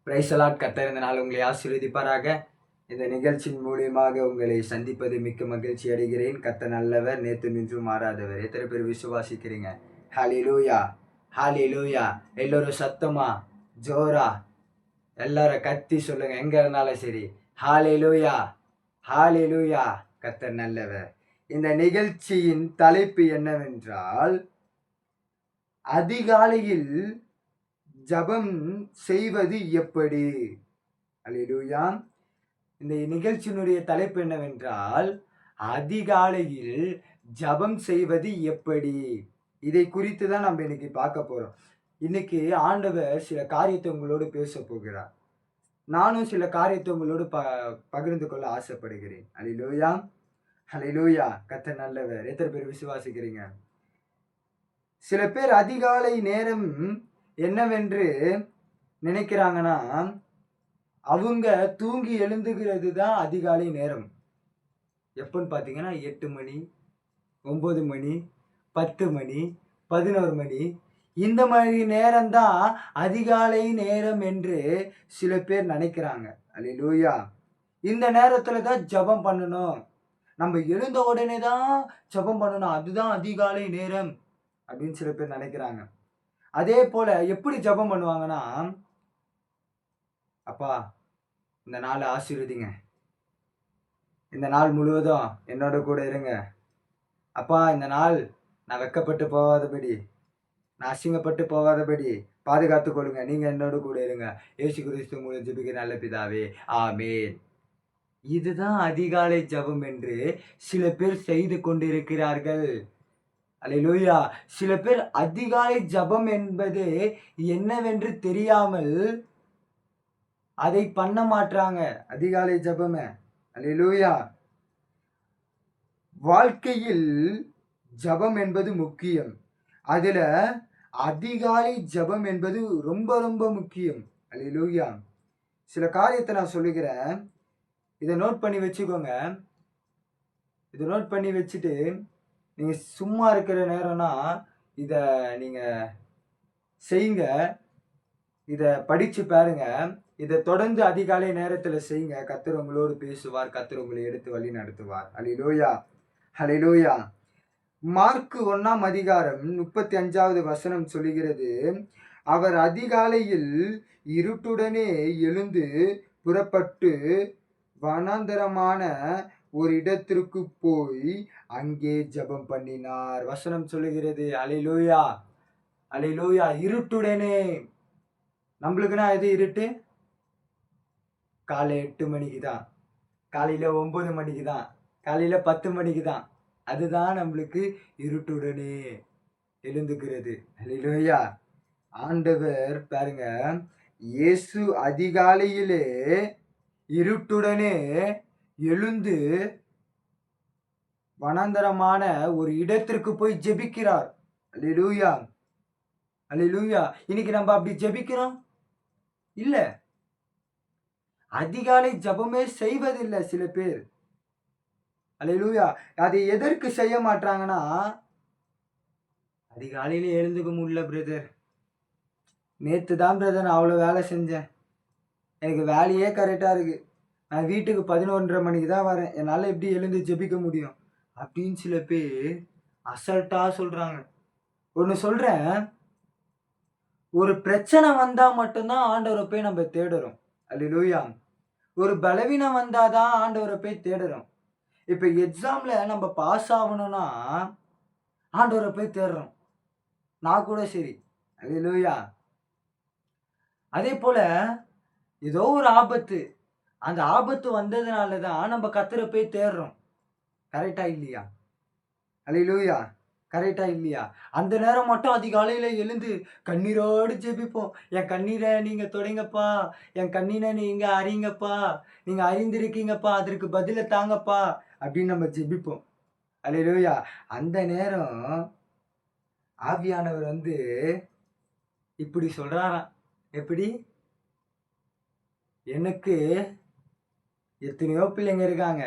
Praise the Lord. கர்த்தர் இந்த நாள் உங்களை ஆசீர்வதிப்பாராக. இந்த நிகழ்ச்சியின் மூலியமாக உங்களை சந்திப்பது மிக்க மகிழ்ச்சி அடைகிறேன். கர்த்தர் நல்லவர், நேற்று இன்றும் மாறாதவர். எத்தனை பேர் விசுவாசிக்கிறீங்க? ஹல்லேலூயா, ஹல்லேலூயா. எல்லோரும் சத்தமா ஜோரா எல்லாரும் கத்தி சொல்லுங்க, எங்க இருந்தாலும் சரி. ஹல்லேலூயா, ஹல்லேலூயா. கர்த்தர் நல்லவர். இந்த நிகழ்ச்சியின் தலைப்பு என்னவென்றால், அதிகாலையில் ஜபம் செய்வது எப்படி? அல்லேலூயா. இந்த நிகழ்ச்சியினுடைய தலைப்பு என்னவென்றால், அதிகாலையில் ஜபம் செய்வது எப்படி? இதை குறித்து தான் நம்ம இன்னைக்கு பார்க்க போறோம். இன்னைக்கு ஆண்டவர் சில காரியத்தை உங்களோடு பேச போகிறார். நானும் சில காரியத்தை உங்களோடு பகிர்ந்து கொள்ள ஆசைப்படுகிறேன். அல்லேலூயா, அல்லேலூயா. கர்த்தர் நல்லவர். எத்தனை பேர் விசுவாசிக்கிறீங்க? சில பேர் அதிகாலை நேரம் என்னவென்று நினைக்கிறாங்கன்னா, அவங்க தூங்கி எழுந்துகிறது தான் அதிகாலை நேரம். எப்போன்னு பார்த்தீங்கன்னா 8 மணி, 9 மணி, 10 மணி, 11 மணி, இந்த மாதிரி நேரம்தான் அதிகாலை நேரம் என்று சில பேர் நினைக்கிறாங்க. அல்லேலூயா. இந்த நேரத்தில் தான் ஜெபம் பண்ணணும், நம்ம எழுந்த உடனே தான் ஜெபம் பண்ணணும், அதுதான் அதிகாலை நேரம் அப்படின்னு சில பேர் நினைக்கிறாங்க. அதே போல எப்படி ஜெபம் பண்ணுவாங்கன்னா, அப்பா இந்த நாள் ஆசீர்வதிங்க, இந்த நாள் முழுவதும் என்னோட கூட இருங்க, அப்பா இந்த நாள் நான் வெட்கப்பட்டு போகாதபடி, நான் அசிங்கப்பட்டு போகாதபடி பாதுகாத்து கொள்ளுங்க, நீங்க என்னோட கூட இருங்க, இயேசு கிறிஸ்து மூலம் ஜெபிக்கிற நல்ல பிதாவே, ஆமென். இதுதான் அதிகாலை ஜெபம் என்று சில பேர் செய்து கொண்டிருக்கிறார்கள். அல்லேலூயா. சில பேர் அதிகாலை ஜெபம் என்பது என்னவென்று தெரியாமல் அதை பண்ண மாட்டாங்க. அதிகாலை ஜெபம். அல்லேலூயா. வாழ்க்கையில் ஜெபம் என்பது முக்கியம். அதுல அதிகாலை ஜெபம் என்பது ரொம்ப ரொம்ப முக்கியம். அல்லேலூயா. சில காரியத்தை நான் சொல்லுகிறேன், இதை நோட் பண்ணி வச்சுக்கோங்க. இதை நோட் பண்ணி வச்சுட்டு நீங்கள் சும்மா இருக்கிற நேரம்னா இதை நீங்கள் செய்யுங்க, இதை படித்து பாருங்க, இதை தொடர்ந்து அதிகாலை நேரத்தில் செய்யுங்க. கர்த்தர் உங்களோடு பேசுவார், கர்த்தர் உங்களை எடுத்து வழி நடத்துவார். அல்லேலூயா, அல்லேலூயா. மார்க்கு 1ஆம் அதிகாரம் 35வது வசனம் சொல்லுகிறது, அவர் அதிகாலையில் இருட்டுடனே எழுந்து புறப்பட்டு வனாந்தரமான ஒரு இடத்திற்கு போய் அங்கே ஜெபம் பண்ணினார். வசனம் சொல்லுகிறது. அல்லேலூயா, அல்லேலூயா. இருட்டுடனே. நம்மளுக்குன்னா எது இருட்டு? காலை 8 மணிக்கு தான், காலையில 9 மணிக்கு தான், காலையில 10 மணிக்கு தான். அதுதான் நம்மளுக்கு இருட்டுடனே எழுந்துக்கிறது. அல்லேலூயா. ஆண்டவர் பாருங்க, இயேசு அதிகாலையிலே இருட்டுடனே எழுந்து வனாந்தரமான ஒரு இடத்திற்கு போய் ஜெபிக்கிறார். அல்லேலூயா, அல்லேலூயா. இன்னைக்கு நம்ம அப்படி ஜெபிக்கிறோம் இல்ல. அதிகாலை ஜெபமே செய்வதில்லை சில பேர். அல்லேலூயா. அதை எதற்கு செய்ய மாட்டாங்கன்னா, அதிகாலையில எழுந்துக்க முடியல பிரதர், நேற்று தான் பிரதர் நான் அவ்வளோ வேலை செஞ்சேன், எனக்கு வேலையே கரெக்டாக இருக்குது, நான் வீட்டுக்கு 11:30 மணிக்கு தான் வரேன், என்னால் எப்படி எழுந்து ஜெபிக்க முடியும் அப்படின்னு சில பேர் அசல்ட்டாக சொல்கிறாங்க. ஒன்று சொல்கிறேன், ஒரு பிரச்சனை வந்தால் மட்டும்தான் ஆண்டவரை போய் நம்ம தேடுறோம். அல்லேலூயா. ஒரு பலவீனம் வந்தால் தான் ஆண்டவரை போய் தேடுறோம். இப்போ எக்ஸாமில் நம்ம பாஸ் ஆகணும்னா ஆண்டவரை போய் தேடுறோம். நான் கூட சரி. அல்லேலூயா. அதே போல் ஏதோ ஒரு ஆபத்து, அந்த ஆபத்து வந்ததுனால தான் நம்ம கர்த்தரை போய் தேடுறோம். கரெக்டா இல்லையா? அல்லேலூயா. கரெக்டா இல்லையா? அந்த நேரம் மட்டும் அதிகாலையில் எழுந்து கண்ணீரோடு ஜெபிப்போம். என் கண்ணீரை நீங்கள் தொடைங்கப்பா, என் கண்ணீரை நீங்கள் அறிங்கப்பா, நீங்கள் அறிந்திருக்கீங்கப்பா, அதற்கு பதிலை தாங்கப்பா அப்படின்னு நம்ம ஜெபிப்போம். அல்லேலூயா. அந்த நேரம் ஆவியானவர் வந்து இப்படி சொல்கிறாராம். எப்படி? எனக்கு எத்தனையோ பிள்ளைங்க இருக்காங்க,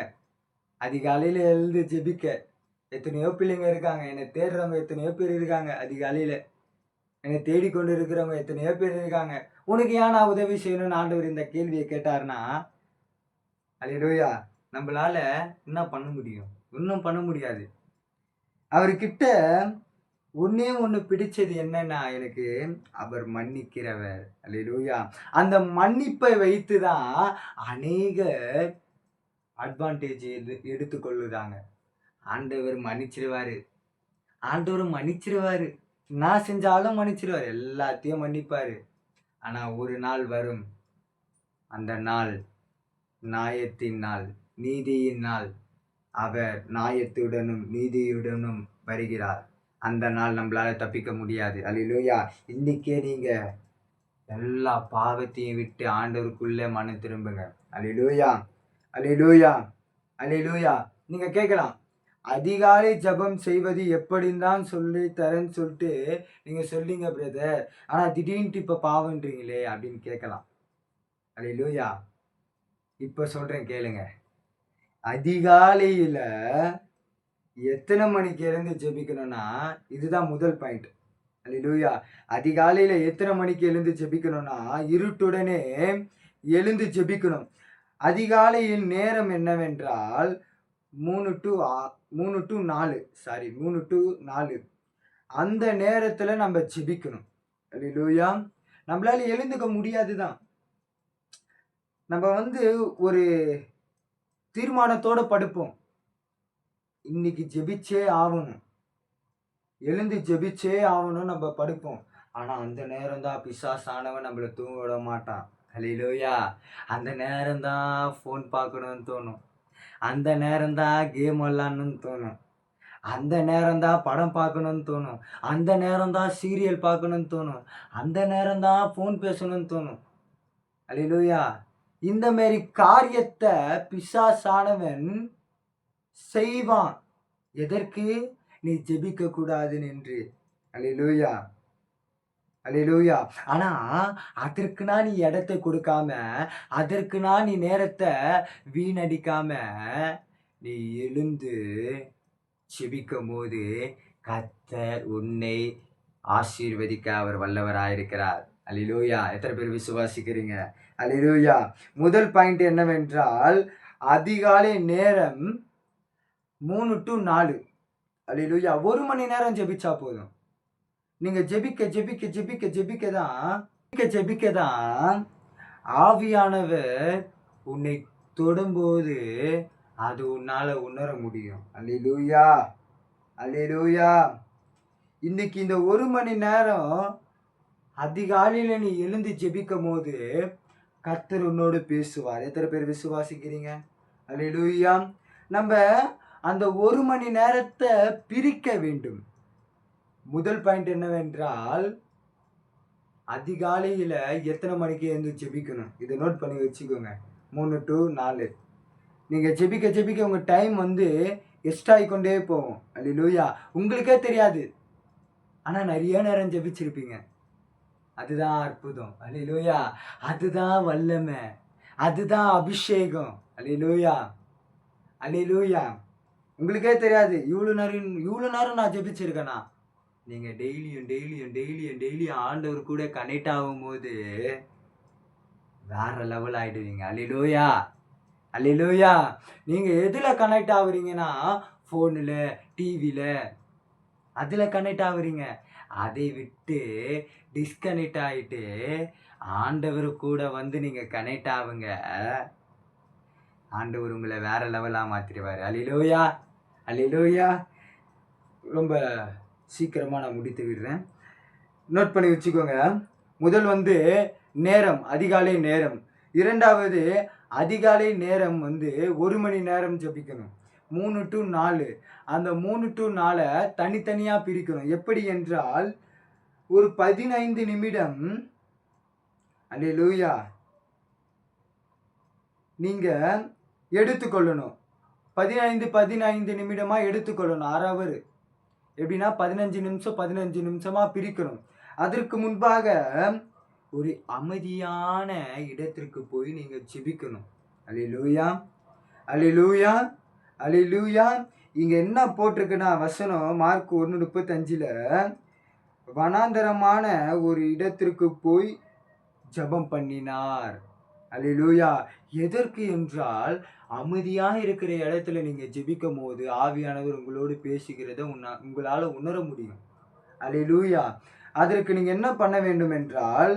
அதிகாலையில் எழுந்து ஜெபிக்க எத்தனையோ பிள்ளைங்க இருக்காங்க, என்னை தேடுறவங்க எத்தனையோ பேர் இருக்காங்க அதிகாலையில். என்னை தேடிக்கொண்டு இருக்கிறவங்க எத்தனையோ பேர் இருக்காங்க. உனக்கு ஏன் நான் உதவி செய்யணும்னு ஆண்டவர் இந்த கேள்வியை கேட்டாருன்னா, அல்லேலூயா, நம்மளால என்ன பண்ண முடியும்? ஒண்ணும் பண்ண முடியாது. அவர்கிட்ட ஒண்ணே ஒண்ணு பிடிச்சது என்னன்னா எனக்கு, அவர் மன்னிக்கிறவர். அல்லேலூயா. அந்த மன்னிப்பை வைத்து தான் அநேகர் அட்வான்டேஜ் எடுத்துக்கொள்ளுறாங்க. ஆண்டவர் மன்னிச்சிருவாரு. ஆண்டவர் மன்னிச்சிருவாரு. நான் செஞ்சாலும் மன்னிச்சிருவாரு. எல்லாத்தையும் மன்னிப்பாரு. ஆனா ஒரு நாள் வரும். அந்த நாள் நியாயத்தின் நாள், நீதியின் நாள். அவர் நியாயத்துடனும் நீதியுடனும் வருகிறார். அந்த நாள் நம்மளால தப்பிக்க முடியாது. அல்லேலூயா. இன்னைக்கே நீங்க எல்லா பாவத்தையும் விட்டு ஆண்டவருக்குள்ள மனம் திரும்புங்க. அல்லேலூயா, அல்லேலூயா, அல்லேலூயா. நீங்க கேட்கலாம், அதிகாலை ஜெபம் செய்வது எப்படின்னு தான் சொல்லி தரேன்னு சொல்லிட்டு நீங்க சொல்றீங்க பிரதர். ஆனா திடீர்னுட்டு இப்ப பாவம்ன்றீங்களே அப்படின்னு கேட்கலாம். அல்லேலூயா. இப்ப சொல்றேன் கேளுங்க. அதிகாலையில எத்தனை மணிக்கு எழுந்து ஜெபிக்கணும்னா, இதுதான் முதல் பாயிண்ட். அல்லேலூயா. அதிகாலையில எத்தனை மணிக்கு எழுந்து ஜெபிக்கணும்னா, இருட்டுடனே எழுந்து ஜெபிக்கணும். அதிகாலையின் நேரம் என்னவென்றால் 3 to 4 அந்த நேரத்துல நம்ம ஜெபிக்கணும். அல்லேலூயா. நம்மளால எழுந்துக்க முடியாது தான். நம்ம ஒரு தீர்மானத்தோட படுப்போம். இன்னைக்கு ஜெபிச்சே ஆகணும். எழுந்து ஜெபிச்சே ஆகணும் நம்ம படுப்போம். ஆனா அந்த நேரம் தான் பிசாசானவன் நம்மள தூங்க விட மாட்டான். அல்லேலூயா. அந்த நேரம் தான் ஃபோன் பார்க்கணும்னு தோணும். அந்த நேரம் தான் கேம் விளாடணும்னு தோணும். அந்த நேரம் தான் படம் பார்க்கணும்னு தோணும். அந்த நேரம் தான் சீரியல் பார்க்கணும்னு தோணும். அந்த நேரம் தான் ஃபோன் பேசணும்னு தோணும். அல்லேலூயா. இந்த மாதிரி காரியத்தை பிசாசானவன் செய்வான். எதற்கு? நீ ஜெபிக்க கூடாதுன்னு என்று. அல்லேலூயா, அல்லேலூயா. ஆனா அதற்குனா நீ இடத்தை கொடுக்காம, அதற்குனா நீ நேரத்தை வீணடிக்காம, நீ எழுந்து ஜெபிக்கும் போது கர்த்தர் உன்னை ஆசீர்வதிக்க அவர் வல்லவராயிருக்கிறார். அல்லேலூயா. எத்தனை பேர் விசுவாசிக்கிறீங்க? அல்லேலூயா. முதல் பாயிண்ட் என்னவென்றால், அதிகாலை நேரம் 3 to 4. அல்லேலூயா. 1 மணி நேரம் ஜெபிச்சா போதும். நீங்க ஜெபிக்க தான் ஆவியானவர் உன்னை தொடும்போது அது உன்னால உணர முடியும். அல்லேலூயா, அல்லேலூயா. இன்னைக்கு இந்த 1 மணி நேரம் அதிகாலையில நீ எழுந்து ஜெபிக்கும் போது கர்த்தர் உன்னோடு பேசுவார். எத்தனை பேர் விசுவாசிக்கிறீங்க? அல்லேலூயா. நம்ம அந்த 1 மணி நேரத்தை பிரிக்க வேண்டும். முதல் பாயிண்ட் என்னவென்றால், அதிகாலையில எத்தனை மணிக்கு எழுந்து ஜெபிக்கணும்? இதை நோட் பண்ணி வச்சுக்கோங்க. 3 to 4. நீங்க ஜெபிக்க உங்க டைம் எக்ஸ்ட்ரா ஆகிக்கொண்டே போகும். அல்லேலூயா. உங்களுக்கே தெரியாது. ஆனா நிறைய நேரம் ஜெபிச்சிருப்பீங்க. அதுதான் அற்புதம். அல்லேலூயா. அதுதான் வல்லமை. அதுதான் அபிஷேகம். அல்லேலூயா, அல்லேலூயா. உங்களுக்கே தெரியாது இவ்வளோ நேரம் நான் ஜெபிச்சிருக்கேனா. நீங்க டெய்லியும் ஆண்டவர் கூட கனெக்ட் ஆகும்போது வேற லெவல் ஆயிடுவீங்க. அல்லேலூயா, அல்லேலூயா. நீங்க எதுல கனெக்ட் ஆகுறீங்கன்னா, ஃபோனில், டிவியில், அதுல கனெக்ட் ஆகுறீங்க. அதை விட்டு டிஸ்கனெக்ட் ஆகிட்டு ஆண்டவர் கூட நீங்க கனெக்ட் ஆகுங்க. ஆண்டவர் உங்களை வேற லெவலாக மாற்றிடுவார். அல்லேலூயா, அல்லேலூயா. ரொம்ப சீக்கிரமாக நான் முடித்து விடுறேன். நோட் பண்ணி வச்சுக்கோங்க. முதல் நேரம், அதிகாலை நேரம். இரண்டாவது, அதிகாலை நேரம் 1 மணி நேரம் ஜெபிக்கணும். 3 to 4. அந்த 3 to 4 தனித்தனியாக பிரிக்கணும். எப்படி என்றால், ஒரு 15 நிமிடம் அல்லேலூயா நீங்கள் எடுத்துக்கொள்ளணும். 15 நிமிடமாக எடுத்துக்கொள்ளணும். 1/2 hour. எப்படின்னா 15 நிமிஷமாக பிரிக்கணும். அதற்கு முன்பாக ஒரு அமைதியான இடத்திற்கு போய் நீங்கள் ஜெபிக்கணும். அல்லேலூயா, அல்லேலூயா, அல்லேலூயா. இங்கே என்ன போட்டிருக்குன்னா, வசனம் மார்க் 1:35 வனாந்தரமான ஒரு இடத்திற்கு போய் ஜெபம் பண்ணினார். அல்லேலூயா. எதற்கு என்றால், அமைதியாக இருக்கிற இடத்துல நீங்க ஜெபிக்கும் போது ஆவியானவர் உங்களோடு பேசுகிறத உங்களால உணர முடியும். அல்லேலூயா. அதற்கு நீங்க என்ன பண்ண வேண்டும் என்றால்,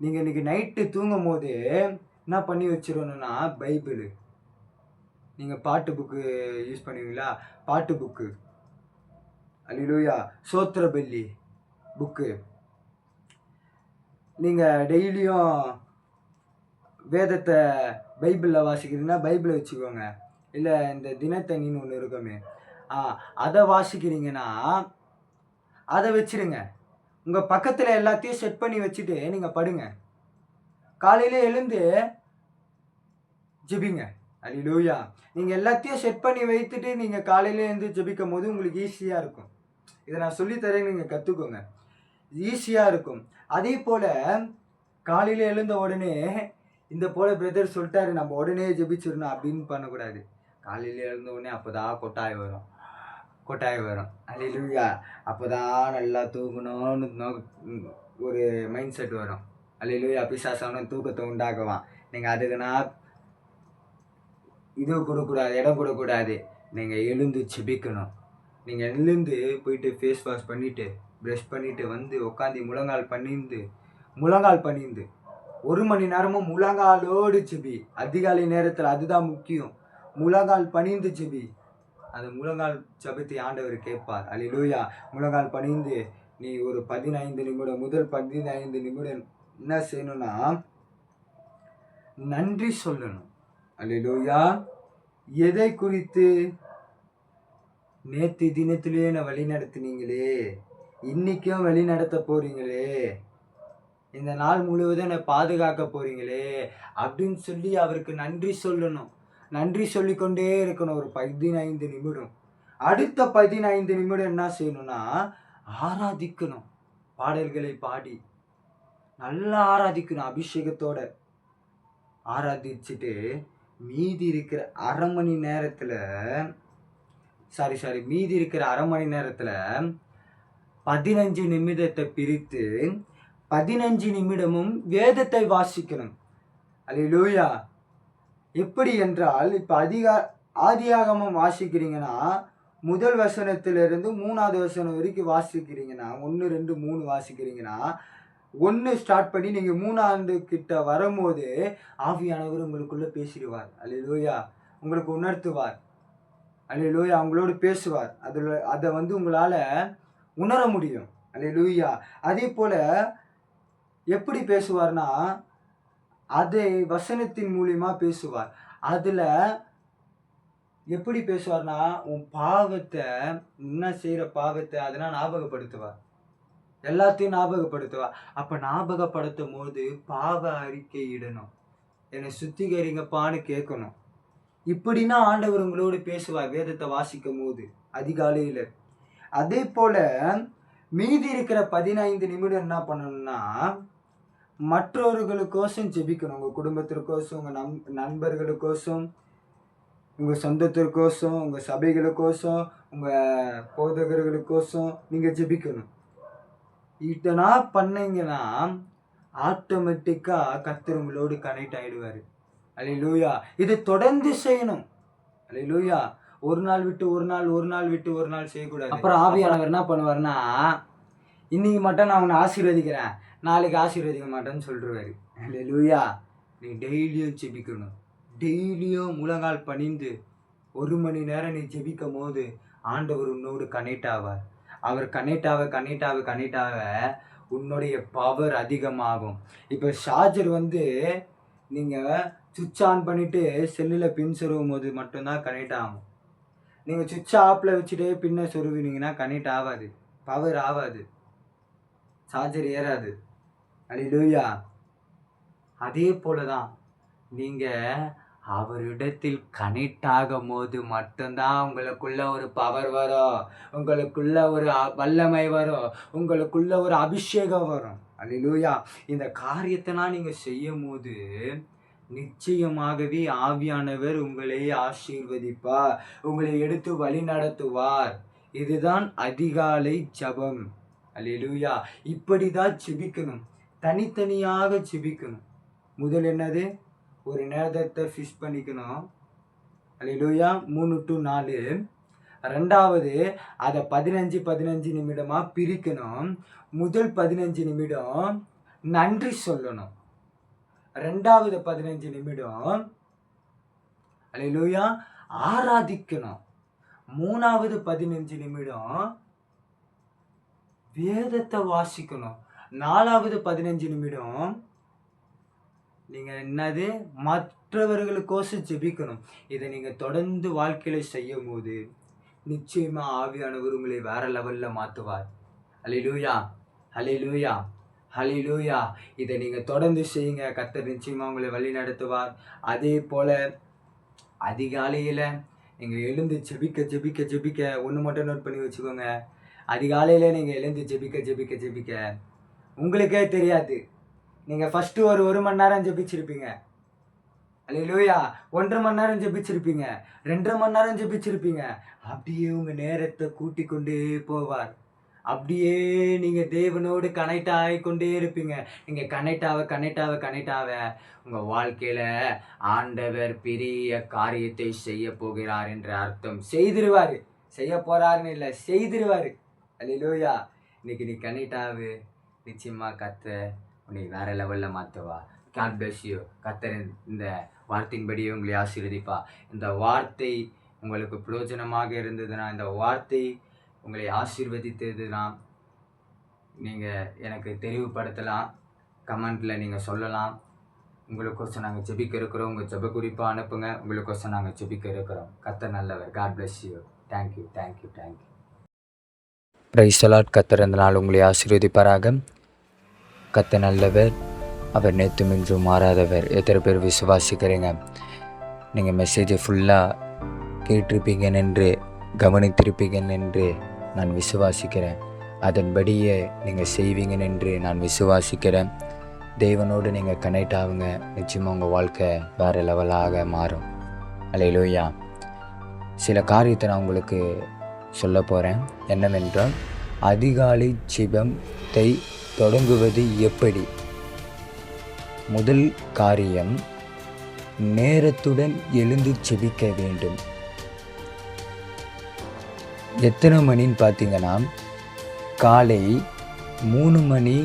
நீங்க இன்னைக்கு நைட்டு தூங்கும் போது என்ன பண்ணி வச்சிடணும்னா, பைபிள். நீங்க பாட்டு புக்கு யூஸ் பண்ணுவீங்களா? பாட்டு புக்கு. அல்லேலூயா. சோத்திர பல்லி புக்கு. நீங்க டெய்லியும் வேதத்தை பைபிளில் வாசிக்கிறீங்கன்னா பைபிளை வச்சுக்கோங்க. இல்லை இந்த தினத்தனின்னு ஒன்று இருக்குமே, அதை வாசிக்கிறீங்கன்னா அதை வச்சிருங்க. உங்கள் பக்கத்தில் எல்லாத்தையும் செட் பண்ணி வச்சுட்டு நீங்கள் படுங்க. காலையில் எழுந்து ஜெபிங்க. அல்லேலூயா. நீங்கள் எல்லாத்தையும் செட் பண்ணி வைத்துட்டு நீங்கள் காலையில் எழுந்து ஜெபிக்கும் போது உங்களுக்கு ஈஸியாக இருக்கும். இதை நான் சொல்லித்தரேன், நீங்கள் கற்றுக்கோங்க. ஈஸியாக இருக்கும். அதே போல் காலையில் எழுந்த உடனே இந்த போல் பிரதர் சொல்லிட்டாரு நம்ம உடனே ஜெபிச்சிடணும் அப்படின்னு பண்ணக்கூடாது. காலையில் எழுந்த உடனே அப்போ தான் கொட்டாய் வரும். அல்லேலூயா. அப்போ தான் நல்லா தூங்கணும்னு ஒரு மைண்ட் செட் வரும். அல்லேலூயா. பிசாசான தூக்கத்தை உண்டாக்குவான். நீங்கள் அதுக்குன்னா இது கொடுக்கூடாது, இடம் கொடுக்கூடாது. நீங்கள் எழுந்து ஜெபிக்கணும். நீங்கள் எழுந்து போயிட்டு ஃபேஸ் வாஷ் பண்ணிவிட்டு ப்ரஷ் பண்ணிவிட்டு வந்து உட்காந்து முழங்கால் பணிந்து 1 மணி நேரமும் முழங்காலோடு ஜெபி. அதிகாலை நேரத்தில் அதுதான் முக்கியம். முழங்கால் பணிந்து ஜெபி. அந்த முழங்கால் ஜெபத்தை ஆண்டவர் கேட்பார். அல்லேலூயா. முழங்கால் பணிந்து நீ ஒரு 15 நிமிடம் முதல் 15 நிமிடம் என்ன செய்யணும்னா நன்றி சொல்லணும். அல்லேலூயா. எதை குறித்து? நேற்று தினத்திலே நான் வழி நடத்தினீங்களே, இன்னைக்கும் வழி நடத்த போறீங்களே, இந்த நாள் முழுவதும் என்னை பாதுகாக்க போறீங்களே அப்படின்னு சொல்லி அவருக்கு நன்றி சொல்லணும். நன்றி சொல்லிக்கொண்டே இருக்கணும் ஒரு 15 நிமிடம். அடுத்த 15 நிமிடம் என்ன செய்யணும்னா ஆராதிக்கணும். பாடல்களை பாடி நல்லா ஆராதிக்கணும். அபிஷேகத்தோட ஆராதிச்சுட்டு மீதி இருக்கிற அரை மணி நேரத்தில் 15 நிமிடத்தை பிரித்து 15 நிமிடமும் வேதத்தை வாசிக்கணும். அல்லேலூயா. எப்படி என்றால், இப்போ ஆதியாகமம் வாசிக்கிறீங்கன்னா முதல் வசனத்திலிருந்து 3வது வசனம் வரைக்கும் வாசிக்கிறீங்கன்னா 1, 2, 3 வாசிக்கிறீங்கன்னா 1 ஸ்டார்ட் பண்ணி நீங்கள் 3வது கிட்ட வரும்போது ஆவியானவர் உங்களுக்குள்ளே பேசிடுவார். அல்லேலூயா. உங்களுக்கு உணர்த்துவார். அல்லேலூயா. உங்களோடு பேசுவார். அதை உங்களால் உணர முடியும். அல்லேலூயா. அதே போல் எப்படி பேசுவார்னா, அதை வசனத்தின் மூலியமா பேசுவார். அதில் எப்படி பேசுவார்னா, உன் பாவத்தை, என்ன செய்கிற பாவத்தை அதெல்லாம் ஞாபகப்படுத்துவார். எல்லாத்தையும் ஞாபகப்படுத்துவார். அப்போ ஞாபகப்படுத்தும் போது பாவ அறிக்கை இடணும். என்னை சுத்திகரிங்கப்பான்னு கேட்கணும். இப்படின்னா ஆண்டவர் உங்களோடு பேசுவார் வேதத்தை வாசிக்கும் போது அதிகாலையில். அதே போல் மீதி இருக்கிற 15 நிமிடம் என்ன பண்ணணும்னா மற்றவர்களுக்கோசம் ஜெபிக்கணும். உங்கள் குடும்பத்திற்கோசம், உங்கள் நண்பர்களுக்கோசம், உங்கள் சொந்தத்திற்கோசம், உங்கள் சபைகளுக்கோசம், உங்கள் போதகர்களுக்கோசம் நீங்கள் ஜெபிக்கணும். இதனா பண்ணீங்கன்னா ஆட்டோமேட்டிக்காக கர்த்தர் உங்களோடு கனெக்ட் ஆகிடுவார். அல்லேலூயா. இது தொடர்ந்து செய்யணும். அல்லேலூயா. ஒரு நாள் விட்டு ஒரு நாள் செய்யக்கூடாது. அப்புறம் ஆவியானவர் என்ன பண்ணுவார்னா, இன்னைக்கு மட்டும் நான் உன்னை ஆசீர்வதிக்கிறேன், நாளைக்கு ஆசீர்வதிக்க மாட்டேன்னு சொல்லிடுவாரு. அல்லேலூயா. நீ டெய்லியும் ஜெபிக்கணும். டெய்லியும் முழங்கால் பணிந்து 1 மணி நேரம் நீ ஜெபிக்கும் போது ஆண்டவர் உன்னோடு கனெக்ட் ஆவார். அவர் கனெக்ட் ஆக உன்னுடைய பவர் அதிகமாகும். இப்போ சார்ஜர் நீங்கள் சுவிட்ச் ஆன் பண்ணிவிட்டு செல்லில் பின் சொருவும் போது மட்டும்தான் கனெக்ட் ஆகும். நீங்கள் சுவிட்ச் ஆஃபில் வச்சுட்டே பின்ன சொருவினீங்கன்னா கனெக்ட் ஆகாது, பவர் ஆகாது, சார்ஜர் ஏறாது. அல்லேலூயா. அதே போல தான் நீங்கள் அவரிடத்தில் கனெக்ட் ஆகும் போது மட்டும்தான் உங்களுக்குள்ள ஒரு பவர் வரும், உங்களுக்குள்ள ஒரு வல்லமை வரும், உங்களுக்குள்ள ஒரு அபிஷேகம் வரும். அல்லேலூயா. இந்த காரியத்தெல்லாம் நீங்கள் செய்யும் போது நிச்சயமாகவே ஆவியானவர் உங்களை ஆசீர்வதிப்பார், உங்களை எடுத்து வழி நடத்துவார். இதுதான் அதிகாலை ஜபம். அல்லேலூயா. இப்படிதான் ஜெபிக்கணும், தனித்தனியாக ஜெபிக்கணும். முதல் என்னது, ஒரு நேரத்தை ஃபிக்ஸ் பண்ணிக்கணும். அல்லேலூயா. 3 to 4. ரெண்டாவது, அதை 15 நிமிடமா பிரிக்கணும். முதல் 15 நிமிடம் நன்றி சொல்லணும். ரெண்டாவது 15 நிமிடம் அல்லேலூயா ஆராதிக்கணும். மூணாவது 15 நிமிடம் வேதத்தை வாசிக்கணும். நாலாவது 15 நிமிடம் நீங்க என்னது, மற்றவர்களுக்கோசம் ஜெபிக்கணும். இதை நீங்க தொடர்ந்து வாழ்க்கையில செய்யும் போது நிச்சயமா ஆவியானவர் உங்களை வேற லெவல்ல மாத்துவார். அல்லேலூயா, அல்லேலூயா, அல்லேலூயா. இதை நீங்க தொடர்ந்து செய்யுங்க. கர்த்தர் நிச்சயமா உங்களை வழி நடத்துவார். அதே போல அதிகாலையில நீங்க எழுந்து ஜெபிக்க ஜெபிக்க ஜெபிக்க ஒன்று மட்டும் நோட் பண்ணி வச்சுக்கோங்க. அதிகாலையில நீங்க எழுந்து ஜெபிக்க ஜெபிக்க ஜெபிக்க உங்களுக்கே தெரியாது, நீங்க ஃபர்ஸ்ட் ஒரு மணி நேரம் ஜெபிச்சிருப்பீங்க. அல்லேலூயா. 1.5 மணி நேரம் ஜெபிச்சிருப்பீங்க. 2.5 மணி நேரம் ஜெபிச்சிருப்பீங்க. அப்படியே உங்க நேரத்தை கூட்டிக் கொண்டே போவார். அப்படியே நீங்க தேவனோடு கனெக்ட் ஆகிக்கொண்டே இருப்பீங்க. நீங்க கனெக்ட் ஆக உங்க வாழ்க்கையில ஆண்டவர் பெரிய காரியத்தை செய்ய போகிறார் என்ற அர்த்தம். செய்திருவாரு. செய்ய போறாருன்னு இல்லை, செய்திருவாரு. அல்லேலூயா. இன்னைக்கு நீ கனெக்ட் ஆகு, நிச்சயமா கர்த்தர் உன்னை வேற லெவல்ல மாத்துவா. God bless you. கர்த்தர் இந்த வார்த்தையின்படியே உங்களை ஆசீர்வதிப்பா. இந்த வார்த்தை உங்களுக்கு பிரயோஜனமாக இருந்ததுன்னா, இந்த வார்த்தை உங்களை ஆசீர்வதித்ததுன்னா நீங்கள் எனக்கு தெரிவுபடுத்தலாம். கமெண்ட்டில் நீங்கள் சொல்லலாம். உங்களுக்கோசம் நாங்கள் ஜெபிக்க இருக்கிறோம். உங்கள் ஜெப குறிப்பாக அனுப்புங்க. உங்களுக்கோசம் நாங்கள் ஜெபிக்க இருக்கிறோம். கர்த்தர் நல்லவர். God bless you. Thank you. Praise the Lord. கர்த்தர் இந்த நாள் உங்களை ஆசீர்வதிப்பாராக. கர்த்தர் நல்லவர், அவர் நேற்றும் இன்றும் மாறாதவர். எத்தனை பேர் விசுவாசிக்கிறீங்க? நீங்கள் மெசேஜை ஃபுல்லாக கேட்டிருப்பீங்கன்னு என்று கவனித்திருப்பீங்கன்னு என்று நான் விசுவாசிக்கிறேன். அதன்படியே நீங்கள் செய்வீங்கன்னு என்று நான் விசுவாசிக்கிறேன். தேவனோடு நீங்கள் கனெக்ட் ஆகுங்க. நிச்சயமாக உங்கள் வாழ்க்கை வேறு லெவலாக மாறும். அல்லேலூயா. சில காரியத்தை நான் உங்களுக்கு சொல்ல போகிறேன். என்னவென்றால், அதிகாலை ஜெபத்தை தொடங்குவது எப்படி? முதல் காரியம், நேரத்துடன் எழுந்து ஜெபிக்க வேண்டும். எத்தனை மணின்னு பார்த்தீங்கன்னா, காலை 3 மணி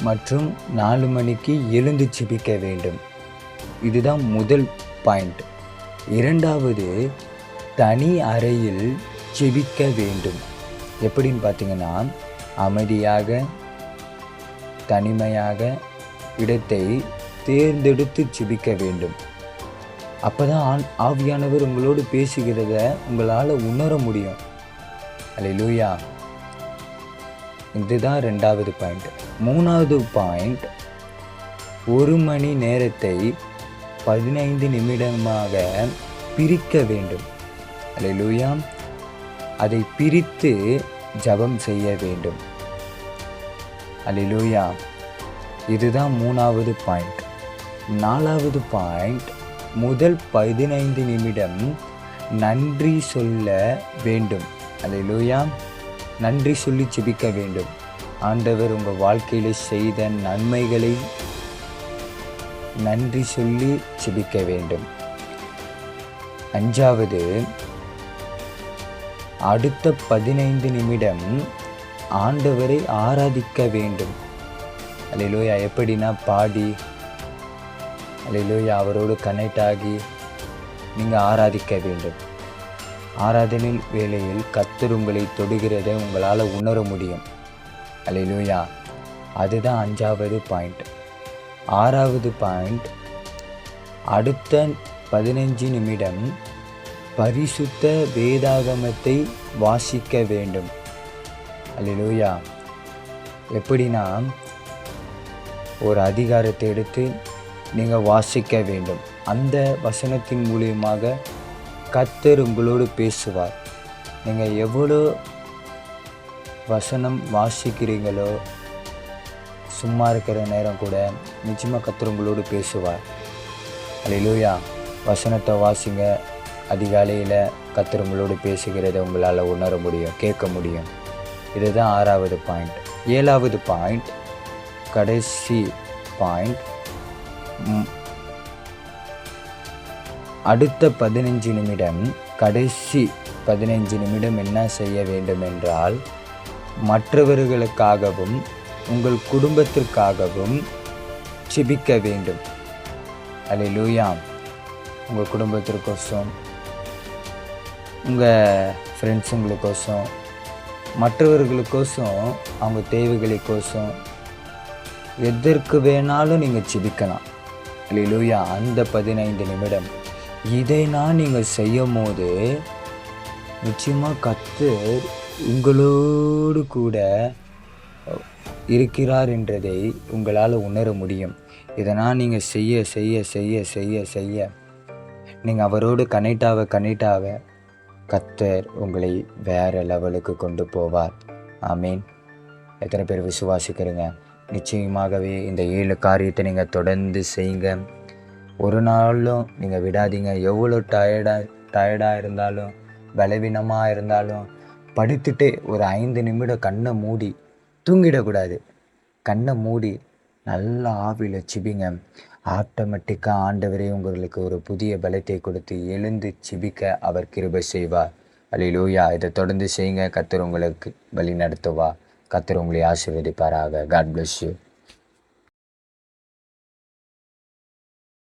மற்றும் 4 மணிக்கு எழுந்து ஜெபிக்க வேண்டும். இதுதான் முதல் பாயிண்ட். இரண்டாவது, தனி அறையில் ஜெபிக்க வேண்டும். எப்படின்னு பார்த்தீங்கன்னா, அமைதியாக தனிமையாக இடத்தை தேர்ந்தெடுத்து ஜெபிக்க வேண்டும். அப்போ தான் ஆவியானவர் உங்களோடு பேசுகிறத உங்களால் உணர முடியும். அல்லேலூயா. இதுதான் 2வது பாயிண்ட். 3வது பாயிண்ட், 1 மணி நேரத்தை 15 நிமிடமாக பிரிக்க வேண்டும். அல்லேலூயா. அதை பிரித்து ஜெபம் செய்ய வேண்டும். அல்லேலூயா. இதுதான் 3வது பாயிண்ட். 4வது பாயிண்ட், முதல் 15 நிமிடம் நன்றி சொல்ல வேண்டும். அல்லேலூயா. நன்றி சொல்லி ஜெபிக்க வேண்டும். ஆண்டவர் உங்கள் வாழ்க்கையில் செய்த நன்மைகளை நன்றி சொல்லி ஜெபிக்க வேண்டும். 5வது, அடுத்த 15 நிமிடம் ஆண்டவரை ஆராதிக்க வேண்டும். அல்லேலூயா. எப்படின்னா, பாடி அல்லேலூயா அவரோடு கனெக்ட் ஆகி நீங்கள் ஆராதிக்க வேண்டும். ஆராதனை வேளையில் கர்த்தர் உங்களை தொடுகிறதை உங்களால் உணர முடியும். அல்லேலூயா. அதுதான் 5வது பாயிண்ட். 6வது பாயிண்ட், அடுத்த 15 நிமிடம் பரிசுத்த வேதாகமத்தை வாசிக்க வேண்டும். அல்லேலூயா. எப்படின்னா, ஒரு அதிகாரத்தை எடுத்து நீங்கள் வாசிக்க வேண்டும். அந்த வசனத்தின் மூலியமாக கர்த்தர் உங்களோடு பேசுவார். நீங்கள் எவ்வளோ வசனம் வாசிக்கிறீங்களோ, சும்மா இருக்கிற நேரம் கூட நிச்சயமாக கர்த்தர் உங்களோடு பேசுவார். அல்லேலூயா. வசனத்தை வாசிங்க. அதிகாலையில் கர்த்தர் உங்களோடு பேசுகிறத உங்களால் உணர முடியும், கேட்க முடியும். இதுதான் 6வது பாயிண்ட். 7வது பாயிண்ட், கடைசி பாயிண்ட், அடுத்த 15 நிமிடம், கடைசி 15 நிமிடம் என்ன செய்ய வேண்டும் என்றால், மற்றவர்களுக்காகவும் உங்கள் குடும்பத்திற்காகவும் ஜெபிக்க வேண்டும். அல்லேலூயா. உங்கள் குடும்பத்திற்கோசம், உங்கள் ஃப்ரெண்ட்ஸுங்களுக்கோசம், மற்றவர்களுக்கோசம், அவங்க தேவைகளுக்கோசம், எதற்கு வேணாலும் நீங்கள் ஜெபிக்கலாம். அல்லேலூயா. அந்த 15 நிமிடம் இதை நீங்கள் செய்யும் போது நிச்சயமாக கர்த்தர் உங்களோடு கூட இருக்கிறார் என்றதை உங்களால் உணர முடியும். இதனால் நீங்கள் செய்ய செய்ய செய்ய செய்ய செய்ய நீங்கள் அவரோடு கனெக்ட் ஆக கர்த்தர் உங்களை வேறு லெவலுக்கு கொண்டு போவார். ஆமீன். எத்தனை பேர் விசுவாசிக்கிறீங்க? நிச்சயமாகவே இந்த 7 காரியத்தை நீங்கள் தொடர்ந்து செய்யுங்க. ஒரு நாளும் நீங்கள் விடாதீங்க. எவ்வளோ டயர்டாக இருந்தாலும், பலவீனமாக இருந்தாலும், படுத்துட்டு ஒரு 5 நிமிடம் கண்ணை மூடி தூங்கிடக்கூடாது. கண்ணை மூடி நல்லா ஆவியில் ஜெபிங்க. ஆட்டோமேட்டிக்காக ஆண்டவரே உங்களுக்கு ஒரு புதிய பலத்தை கொடுத்து எழுந்து ஜெபிக்க அவர் கிருபை செய்வார். அல்லேலூயா. இதை தொடர்ந்து செய்யுங்க. கர்த்தர் உங்களுக்கு வழி நடத்துவா. கர்த்தர் உங்களை ஆசீர்வதிப்பாராக. God bless you.